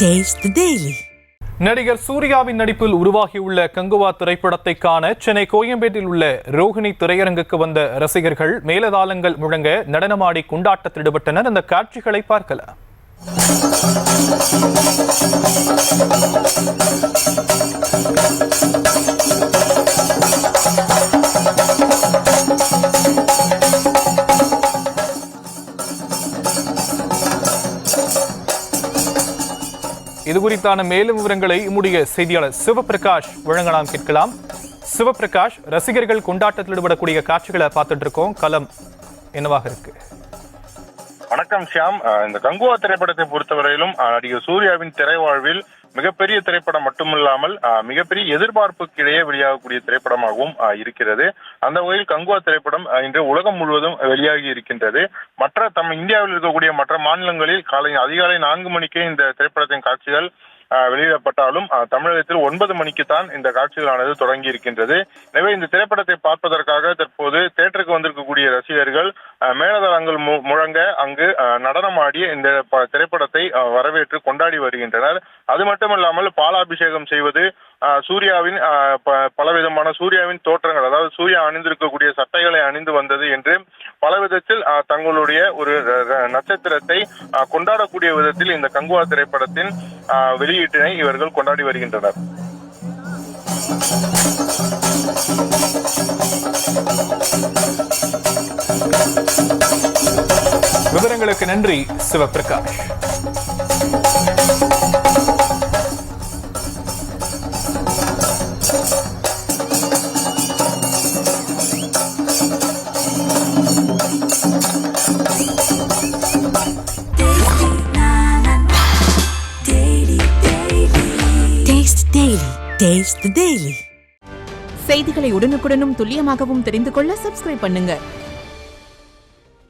Taste the Daily. நடிகர் சூர்யாவின் நடிப்பில் உருவாகியுள்ள கங்குவா திரைப்படத்தை காண சென்னை கோயம்பேட்டில் உள்ள ரோஹிணி திரையரங்குக்கு வந்த ரசிகர்கள் மேலதாளங்கள் முழங்க நடனமாடி கொண்டாட்டத்தில் ஈடுபட்டனர். அந்த காட்சிகளை பார்க்கலாம். இது குறித்தான மேலும் விவரங்களை நம்முடைய செய்தியாளர் சிவபிரகாஷ் வழங்கலாம் கேட்கலாம். சிவபிரகாஷ், ரசிகர்கள் கொண்டாட்டத்தில் ஈடுபடக்கூடிய காட்சிகளை பார்த்துட்டு இருக்கோம். களம் என்னவாக இருக்கு? வணக்கம் ஷியாம். இந்த கங்குவா திரைப்படத்தை பொறுத்தவரையிலும் நடிகர் சூர்யாவின் திரைவாழ்வில் மிகப்பெரிய திரைப்படம் மட்டுமில்லாமல் மிகப்பெரிய எதிர்பார்ப்புக்கு இடையே வெளியாகக்கூடிய திரைப்படமாகவும் இருக்கிறது. அந்த வகையில் கங்குவா திரைப்படம் இன்று உலகம் முழுவதும் வெளியாகி இருக்கின்றது. இந்தியாவில் இருக்கக்கூடிய மற்ற மாநிலங்களில் அதிகாலை 4 மணிக்கே இந்த திரைப்படத்தின் காட்சிகள் வெளியிடப்பட்டாலும் தமிழகத்தில் 9 மணிக்கு தான் இந்த காட்சிகளானது தொடங்கி இருக்கின்றது. எனவே இந்த திரைப்படத்தை பார்ப்பதற்காக தற்போது தியேட்டருக்கு வந்திருக்கக்கூடிய ரசிகர்கள் மேலதாளங்கள் முழங்க அங்கு நடனமாடி இந்த திரைப்படத்தை வரவேற்று கொண்டாடி வருகின்றனர். அது மட்டுமல்லாமல் பாலாபிஷேகம் செய்வது, சூர்யாவின் பலவிதமான சூர்யாவின் தோற்றங்கள், அதாவது சூர்யா அணிந்திருக்கக்கூடிய சட்டைகளை அணிந்து வந்தது என்று பல விதத்தில் தங்களுடைய ஒரு நட்சத்திரத்தை கொண்டாடக்கூடிய விதத்தில் இந்த கங்குவா திரைப்படத்தின் வெளியீட்டினை இவர்கள் கொண்டாடி வருகின்றனர். விவரங்களுக்கு நன்றி சிவபிரகாஷ். Taste the Daily. செய்திகளை உடனுக்குடனும் துல்லியமாகவும் தெரிந்து கொள்ள சப்ஸ்கிரைப் பண்ணுங்க.